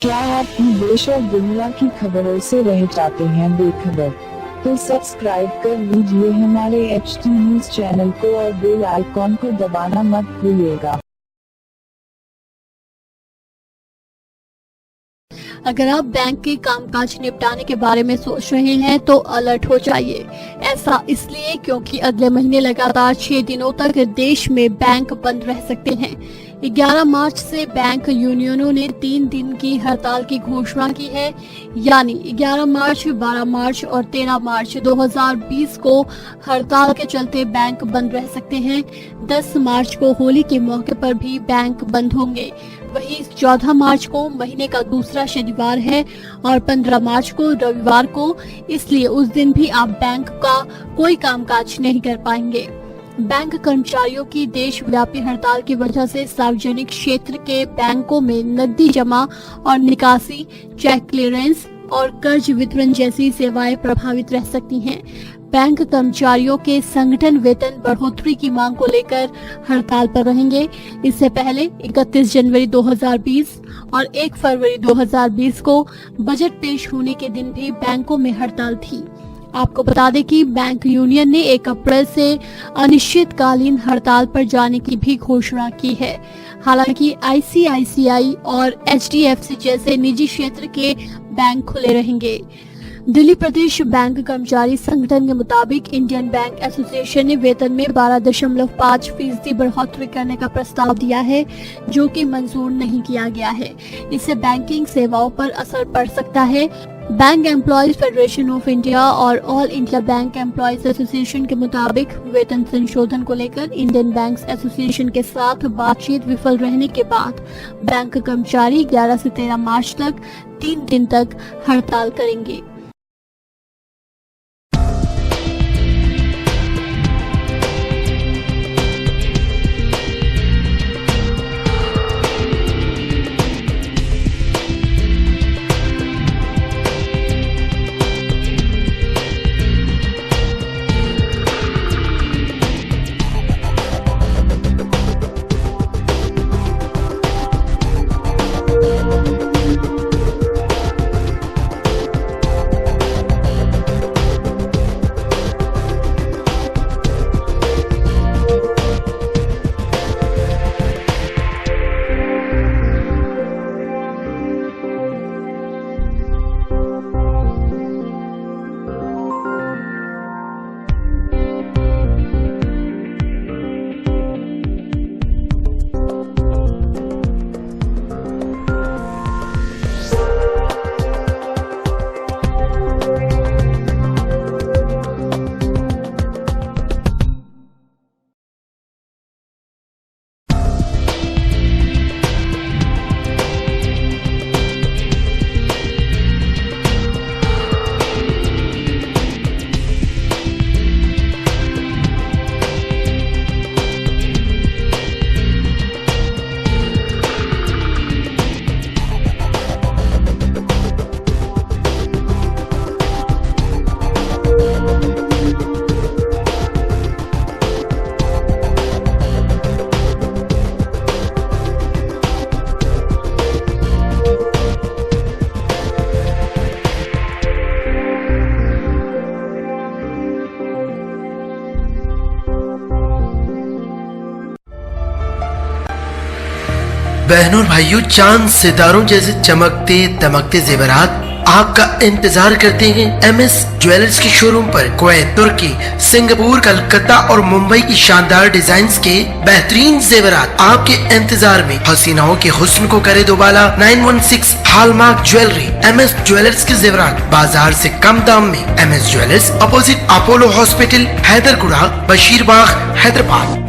क्या आप भी देश और दुनिया की खबरों से रह जाते हैं बेखबर? तो सब्सक्राइब कर लीजिए हमारे HT न्यूज चैनल को और बेल आइकॉन को दबाना मत भूलिएगा। अगर आप बैंक के कामकाज निपटाने के बारे में सोच रहे हैं तो अलर्ट हो जाइए। ऐसा इसलिए क्योंकि अगले महीने लगातार 6 दिनों तक देश में बैंक बंद रह सकते हैं। 11 मार्च से बैंक यूनियनों ने 3 दिन की हड़ताल की घोषणा की है, यानी 11 मार्च, 12 मार्च और 13 मार्च 2020 को हड़ताल के चलते बैंक बंद रह सकते हैं। 10 मार्च को होली के मौके पर भी बैंक बंद होंगे। वहीं 14 मार्च को महीने का दूसरा शनिवार है और 15 मार्च को रविवार को, इसलिए उस दिन भी आप बैंक का कोई कामकाज नहीं कर पाएंगे। बैंक कर्मचारियों की देशव्यापी हड़ताल की वजह से सार्वजनिक क्षेत्र के बैंकों में नकदी जमा और निकासी, चेक क्लियरेंस और कर्ज वितरण जैसी सेवाएं प्रभावित रह सकती हैं। बैंक कर्मचारियों के संगठन वेतन बढ़ोतरी की मांग को लेकर हड़ताल पर रहेंगे। इससे पहले 31 जनवरी 2020 और 1 फरवरी 2020 को बजट पेश होने के दिन भी बैंकों में हड़ताल थी। आपको बता दें कि बैंक यूनियन ने 1 अप्रैल से अनिश्चितकालीन हड़ताल पर जाने की भी घोषणा की है। हालांकि ICICI और HDFC जैसे निजी क्षेत्र के बैंक खुले रहेंगे। दिल्ली प्रदेश बैंक कर्मचारी संगठन के मुताबिक इंडियन बैंक एसोसिएशन ने वेतन में 12.5% बढ़ोतरी करने का प्रस्ताव दिया है, जो कि मंजूर नहीं किया गया है। इससे बैंकिंग सेवाओं पर असर पड़ सकता है। Bank employees federation of India और all India bank employees association के मुताबिक वेतन संशोधन को लेकर इंडियन बैंक्स एसोसिएशन के साथ बातचीत विफल रहने के बाद बैंक कर्मचारी 11 से 13 मार्च तक 3 दिन तक हड़ताल करेंगे। बहनों और भाइयों, चांद सितारों जैसे चमकते दमकते जेवरात आपका इंतजार करते हैं MS ज्वेलर्स के शोरूम पर। कुवैत, तुर्की, सिंगापुर, कलकत्ता और मुंबई की शानदार डिजाइन्स के बेहतरीन जेवरात आपके इंतजार में। हसीनाओं के हुस्न को करे दोबाला। 916 हॉलमार्क ज्वेलरी। MS ज्वेलर्स के जेवरात बाजार से कम दाम में। MS jewellers, opposite Apollo hospital, Hyderguda, Basheerbagh, Hyderabad.